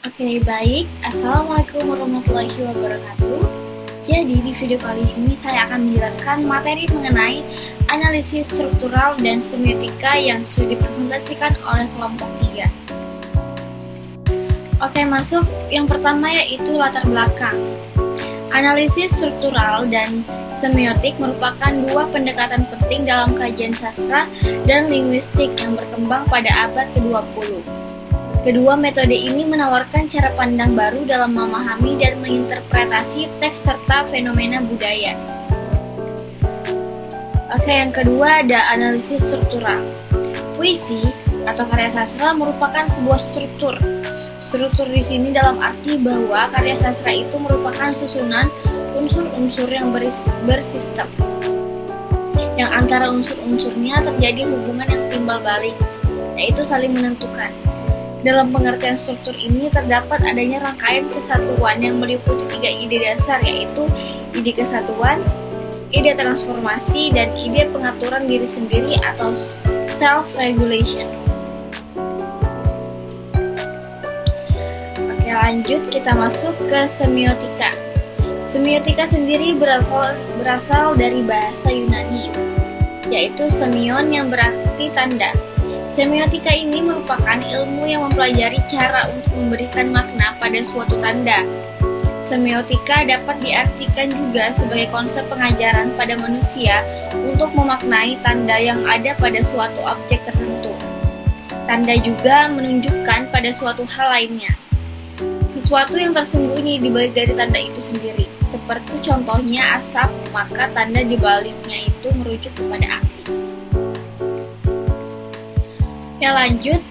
Oke, baik. Assalamualaikum warahmatullahi wabarakatuh. Jadi, di video kali ini saya akan menjelaskan materi mengenai analisis struktural dan semiotika yang sudah dipresentasikan oleh kelompok 3. Oke, masuk yang pertama yaitu latar belakang. Analisis struktural dan semiotik merupakan dua pendekatan penting dalam kajian sastra dan linguistik yang berkembang pada abad ke-20. Kedua metode ini menawarkan cara pandang baru dalam memahami dan menginterpretasi teks serta fenomena budaya. Oke, yang kedua ada analisis struktural. Puisi atau karya sastra merupakan sebuah struktur. Struktur di sini dalam arti bahwa karya sastra itu merupakan susunan unsur-unsur yang bersistem, yang antara unsur-unsurnya terjadi hubungan yang timbal balik, yaitu saling menentukan. Dalam pengertian struktur ini terdapat adanya rangkaian kesatuan yang meliputi 3 ide dasar, yaitu ide kesatuan, ide transformasi, dan ide pengaturan diri sendiri atau self-regulation. Oke, lanjut kita masuk ke semiotika. Semiotika sendiri berasal dari bahasa Yunani, yaitu semion yang berarti tanda. Semiotika ini merupakan ilmu yang mempelajari cara untuk memberikan makna pada suatu tanda. Semiotika dapat diartikan juga sebagai konsep pengajaran pada manusia untuk memaknai tanda yang ada pada suatu objek tertentu. Tanda juga menunjukkan pada suatu hal lainnya, sesuatu yang tersembunyi di balik dari tanda itu sendiri. Seperti contohnya asap, maka tanda di baliknya itu merujuk kepada api. Ya, lanjut,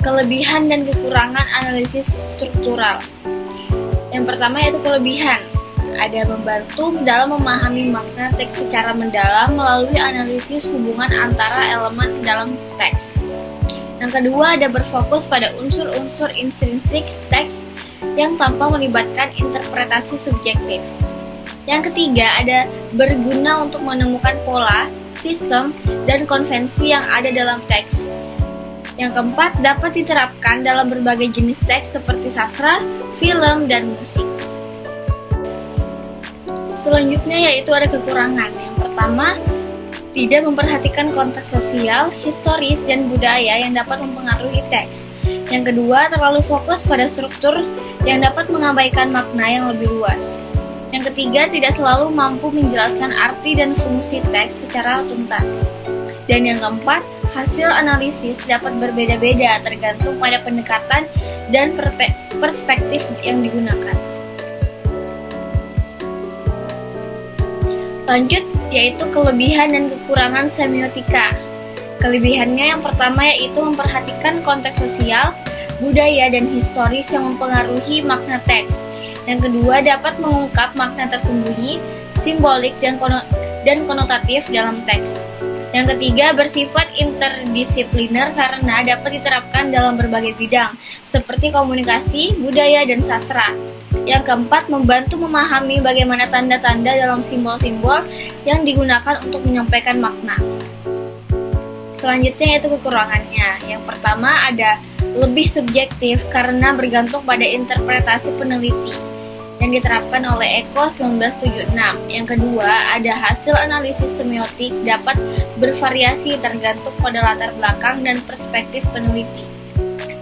kelebihan dan kekurangan analisis struktural. Yang pertama yaitu kelebihan. Ada membantu dalam memahami makna teks secara mendalam melalui analisis hubungan antara elemen dalam teks. Yang kedua ada berfokus pada unsur-unsur intrinsik teks yang tanpa melibatkan interpretasi subjektif. Yang ketiga ada berguna untuk menemukan pola, sistem, dan konvensi yang ada dalam teks. Yang keempat, dapat diterapkan dalam berbagai jenis teks seperti sastra, film, dan musik. Selanjutnya yaitu ada kekurangan. Yang pertama, tidak memperhatikan konteks sosial, historis, dan budaya yang dapat mempengaruhi teks. Yang kedua, terlalu fokus pada struktur yang dapat mengabaikan makna yang lebih luas. Yang ketiga, tidak selalu mampu menjelaskan arti dan fungsi teks secara tuntas. Dan yang keempat, hasil analisis dapat berbeda-beda tergantung pada pendekatan dan perspektif yang digunakan. Lanjut, yaitu kelebihan dan kekurangan semiotika. Kelebihannya yang pertama yaitu memperhatikan konteks sosial, budaya, dan historis yang mempengaruhi makna teks. Yang kedua, dapat mengungkap makna tersembunyi, simbolik, dan konotatif dalam teks. Yang ketiga, bersifat interdisipliner karena dapat diterapkan dalam berbagai bidang, seperti komunikasi, budaya, dan sastra. Yang keempat, membantu memahami bagaimana tanda-tanda dalam simbol-simbol yang digunakan untuk menyampaikan makna. Selanjutnya yaitu kekurangannya. Yang pertama ada lebih subjektif karena bergantung pada interpretasi peneliti yang diterapkan oleh Eko 1976. Yang kedua, ada hasil analisis semiotik dapat bervariasi tergantung pada latar belakang dan perspektif peneliti.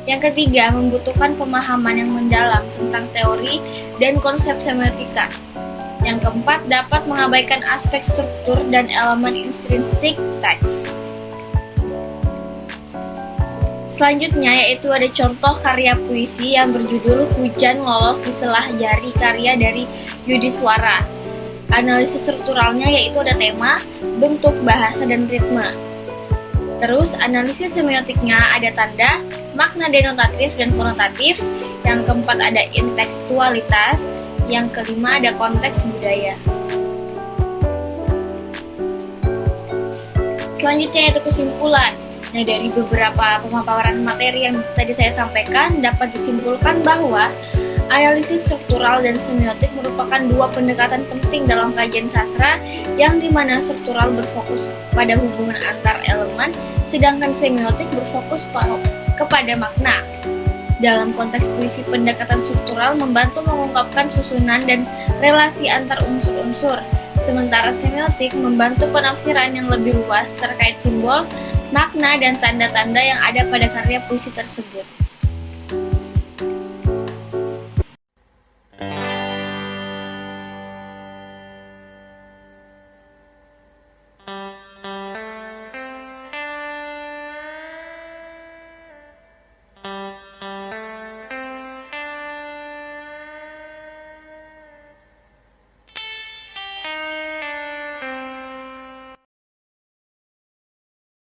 Yang ketiga, membutuhkan pemahaman yang mendalam tentang teori dan konsep semiotika. Yang keempat, dapat mengabaikan aspek struktur dan elemen intrinsik teks. Selanjutnya yaitu ada contoh karya puisi yang berjudul Hujan Lolos di Celah Jari karya dari Yudhiswara. Analisis strukturalnya yaitu ada tema, bentuk, bahasa, dan ritme. Terus analisis semiotiknya ada tanda, makna denotatif dan konotatif. Yang keempat ada intekstualitas. Yang kelima ada konteks budaya. Selanjutnya yaitu kesimpulan. Nah, dari beberapa pemaparan materi yang tadi saya sampaikan, dapat disimpulkan bahwa analisis struktural dan semiotik merupakan dua pendekatan penting dalam kajian sastra, yang dimana struktural berfokus pada hubungan antar elemen, sedangkan semiotik berfokus kepada makna. Dalam konteks puisi, pendekatan struktural membantu mengungkapkan susunan dan relasi antar unsur-unsur, sementara semiotik membantu penafsiran yang lebih luas terkait simbol, makna, dan tanda-tanda yang ada pada karya puisi tersebut.